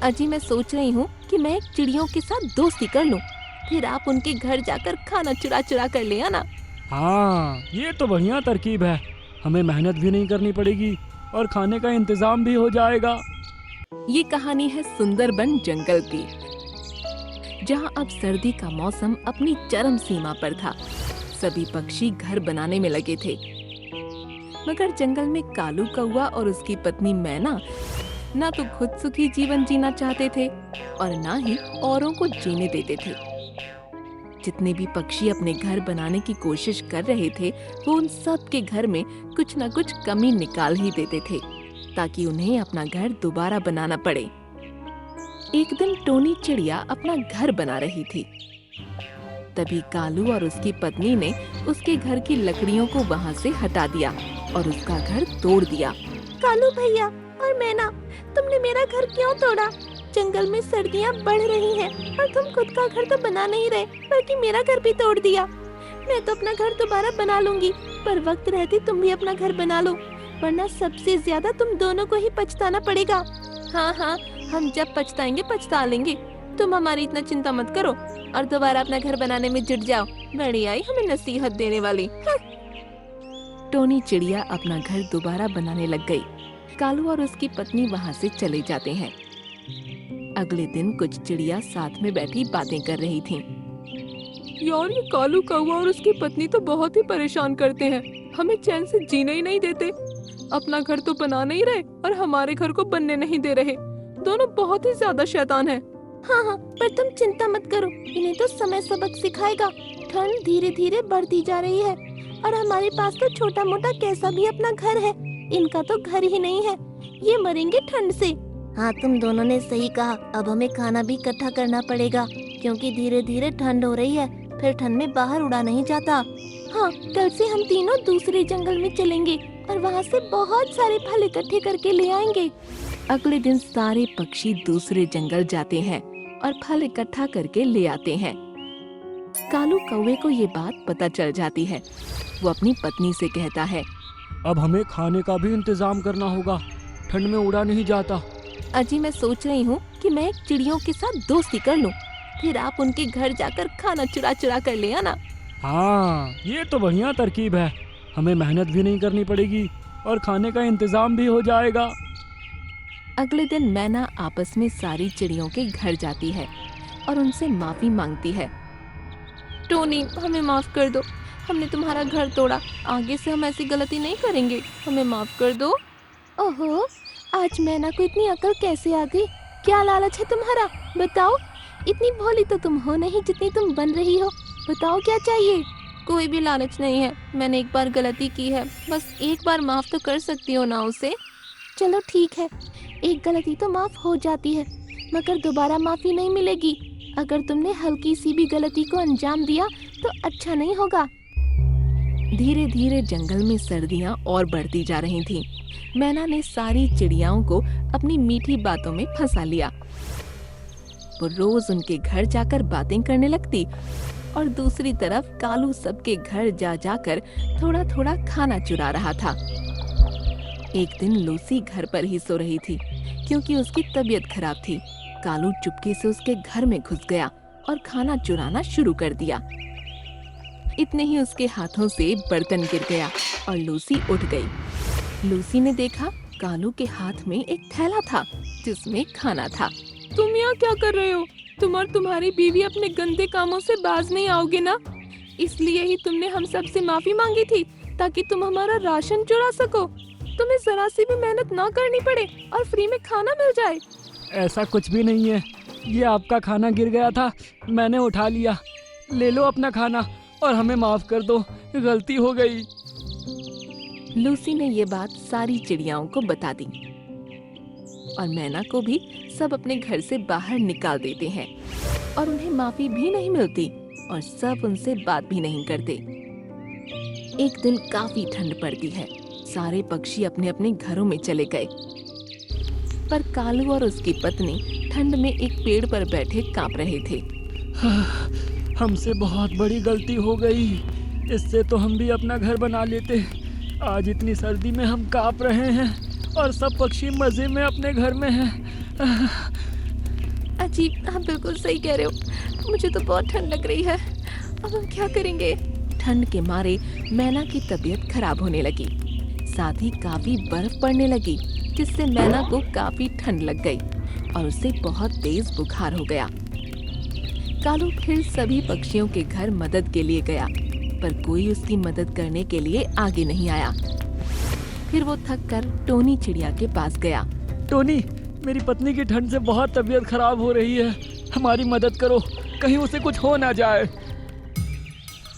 अजी मैं सोच रही हूँ कि मैं एक चिड़ियों के साथ दोस्ती कर लूँ, फिर आप उनके घर जाकर खाना चुरा चुरा कर ले आना। हाँ, ये तो बढ़िया तरकीब है। हमें मेहनत भी नहीं करनी पड़ेगी और खाने का इंतजाम भी हो जाएगा। ये कहानी है सुंदरबन जंगल की, जहाँ अब सर्दी का मौसम अपनी चरम सीमा पर था। सभी पक्षी घर बनाने में लगे थे, मगर जंगल में कालू कौवा और उसकी पत्नी मैना ना तो खुद सुखी जीवन जीना चाहते थे और ना ही औरों को जीने देते थे। जितने भी पक्षी अपने घर बनाने की कोशिश कर रहे थे, वो उन सब के घर में कुछ न कुछ कमी निकाल ही देते थे, ताकि उन्हें अपना घर दोबारा बनाना पड़े। एक दिन टोनी चिड़िया अपना घर बना रही थी। तभी कालू और उसकी पत्नी ने उसके घर की लकड़ियों को वहाँ से हटा दिया और उसका घर तोड़ दिया। कालू भैया और मैना, तुमने मेरा घर क्यों तोड़ा? जंगल में सर्दियाँ बढ़ रही हैं और तुम खुद का घर तो बना नहीं रहे, बल्कि मेरा घर भी तोड़ दिया। मैं तो अपना घर दोबारा बना लूंगी, पर वक्त रहते तुम भी अपना घर बना लो, वरना सबसे ज्यादा तुम दोनों को ही पछताना पड़ेगा। हाँ हाँ, हम जब पछताएंगे पछता लेंगे। तुम हमारी इतना चिंता मत करो और दोबारा अपना घर बनाने में जुट जाओ। बड़ी आई हमें नसीहत देने वाली। टोनी चिड़िया अपना घर दोबारा बनाने लग गई। कालू और उसकी पत्नी वहाँ से चले जाते हैं। अगले दिन कुछ चिड़िया साथ में बैठी बातें कर रही थीं। यार, ये कालू कौवा और उसकी पत्नी तो बहुत ही परेशान करते हैं, हमें चैन से जीने ही नहीं देते। अपना घर तो बना नहीं रहे और हमारे घर को बनने नहीं दे रहे। दोनों बहुत ही ज्यादा शैतान हैं। हाँ हाँ, पर तुम चिंता मत करो, इन्हें तो समय सबक सिखाएगा। ठंड धीरे धीरे बढ़ती जा रही है और हमारे पास तो छोटा मोटा कैसा भी अपना घर है, इनका तो घर ही नहीं है। ये मरेंगे ठंड से। हाँ, तुम दोनों ने सही कहा। अब हमें खाना भी इकट्ठा करना पड़ेगा, क्योंकि धीरे धीरे ठंड हो रही है, फिर ठंड में बाहर उड़ा नहीं जाता। हाँ, कल से हम तीनों दूसरे जंगल में चलेंगे और वहाँ से बहुत सारे फल इकट्ठे करके ले आएंगे। अगले दिन सारे पक्षी दूसरे जंगल जाते हैं और फल इकट्ठा करके ले आते हैं। कालू कौवे को ये बात पता चल जाती है। वो अपनी पत्नी से कहता है, अब हमें खाने का भी इंतजाम करना होगा, ठंड में उड़ा नहीं जाता। अजी मैं सोच रही हूँ कि मैं एक चिड़ियों के साथ दोस्ती कर लूँ, फिर आप उनके घर जाकर खाना चुरा चुरा कर ले आना। हाँ, ये तो बढ़िया तरकीब है। हमें मेहनत भी नहीं करनी पड़ेगी और खाने का इंतजाम भी हो जाएगा। अगले दिन मैना आपस में सारी चिड़ियों के घर जाती है और उनसे माफी मांगती है। टोनी, हमें माफ कर दो, हमने तुम्हारा घर तोड़ा। आगे से हम ऐसी गलती नहीं करेंगे, हमें माफ कर दो। ओहो, आज मैना को इतनी अकल कैसे आ गई? क्या लालच है तुम्हारा? बताओ। इतनी भोली तो तुम हो नहीं जितनी तुम बन रही हो। बताओ क्या चाहिए? कोई भी लालच नहीं है, मैंने एक बार गलती की है, बस एक बार माफ तो कर सकती हो ना उसे। चलो ठीक है, एक गलती तो माफ हो जाती है, मगर दोबारा माफी नहीं मिलेगी। अगर तुमने हल्की सी भी गलती को अंजाम दिया तो अच्छा नहीं होगा। धीरे धीरे जंगल में सर्दियाँ और बढ़ती जा रही थीं। मैना ने सारी चिड़ियाओं को अपनी मीठी बातों में फंसा लिया। वो रोज उनके घर जाकर बातें करने लगती और दूसरी तरफ कालू सबके घर जा जाकर थोड़ा थोड़ा खाना चुरा रहा था। एक दिन लूसी घर पर ही सो रही थी, क्योंकि उसकी तबीयत खराब थी। कालू चुपके से उसके घर में घुस गया और खाना चुराना शुरू कर दिया। इतने ही उसके हाथों से बर्तन गिर गया और लूसी उठ गई। लूसी ने देखा कालू के हाथ में एक थैला था जिसमें खाना था। तुम यहाँ क्या कर रहे हो? तुम और तुम्हारी बीवी अपने गंदे कामों से बाज नहीं आओगे ना? इसलिए ही तुमने हम सब से माफी मांगी थी, ताकि तुम हमारा राशन चुरा सको। तुम्हें जरा सी भी मेहनत ना करनी पड़े और फ्री में खाना मिल जाए। ऐसा कुछ भी नहीं है, ये आपका खाना गिर गया था, मैंने उठा लिया। ले लो अपना खाना और हमें माफ कर दो, गलती हो गई। लूसी ने ये बात सारी चिड़ियाओं को बता दी और मैना को भी सब अपने घर से बाहर निकाल देते हैं और उन्हें माफी भी नहीं मिलती और सब उनसे बात भी नहीं करते। एक दिन काफी ठंड पड़ती है, सारे पक्षी अपने अपने घरों में चले गए, पर कालू और उसकी पत्नी ठंड में एक पेड़ पर बैठे कांप रहे थे। हमसे बहुत बड़ी गलती हो गई, इससे तो हम भी अपना घर बना लेते। आज इतनी सर्दी में हम कांप रहे हैं और सब पक्षी मजे में अपने घर में हैं। जी आप बिल्कुल सही कह रहे हो, मुझे तो बहुत ठंड लग रही है। अब हम क्या करेंगे? ठंड के मारे मैना की तबीयत खराब होने लगी। साथ ही काफी बर्फ पड़ने लगी, जिससे मैना को काफी ठंड लग गई और उसे बहुत तेज बुखार हो गया। कालू फिर सभी पक्षियों के घर मदद के लिए गया, पर कोई उसकी मदद करने के लिए आगे नहीं आया। फिर वो थक कर टोनी चिड़िया के पास गया। टोनी, मेरी पत्नी की ठंड से बहुत तबीयत खराब हो रही है, हमारी मदद करो, कहीं उसे कुछ हो ना जाए।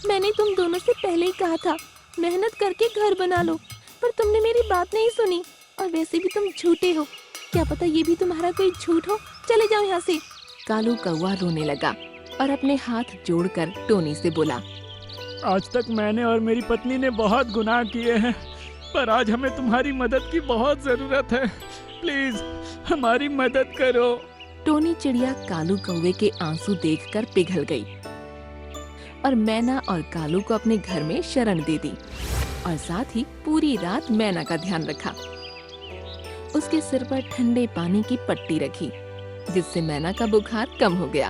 मैंने तुम दोनों से पहले ही कहा था मेहनत करके घर बना लो, पर तुमने मेरी बात नहीं सुनी। और वैसे भी तुम झूठे हो, क्या पता ये भी तुम्हारा कोई झूठ हो। चले जाओ यहाँ से। कालू कौवा रोने लगा और अपने हाथ जोड़कर टोनी से बोला, आज तक मैंने और मेरी पत्नी ने बहुत गुनाह किए हैं, पर आज हमें तुम्हारी मदद की बहुत जरूरत है। प्लीज हमारी मदद करो। टोनी चिड़िया कालू कौवे के आंसू देखकर पिघल गई और मैना और कालू को अपने घर में शरण दे दी और साथ ही पूरी रात मैना का ध्यान रखा। उसके सिर पर ठंडे पानी की पट्टी रखी, जिससे मैना का बुखार कम हो गया।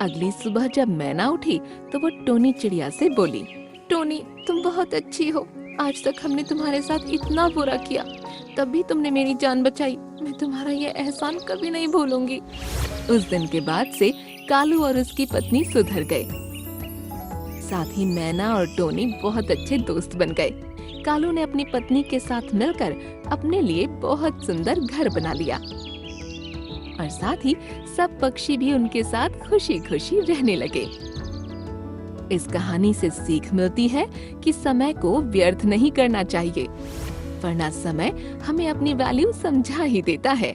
अगली सुबह जब मैना उठी तो वो टोनी चिड़िया से बोली, टोनी तुम बहुत अच्छी हो, आज तक हमने तुम्हारे साथ इतना बुरा किया, तब भी तुमने मेरी जान बचाई। मैं तुम्हारा ये एहसान कभी नहीं भूलूंगी। उस दिन के बाद से कालू और उसकी पत्नी सुधर गए। साथ ही मैना और टोनी बहुत अच्छे दोस्त बन गए। कालू ने अपनी पत्नी के साथ मिलकर अपने लिए बहुत सुंदर घर बना लिया और साथ ही सब पक्षी भी उनके साथ खुशी खुशी रहने लगे। इस कहानी से सीख मिलती है कि समय को व्यर्थ नहीं करना चाहिए, वरना समय हमें अपनी वैल्यू समझा ही देता है।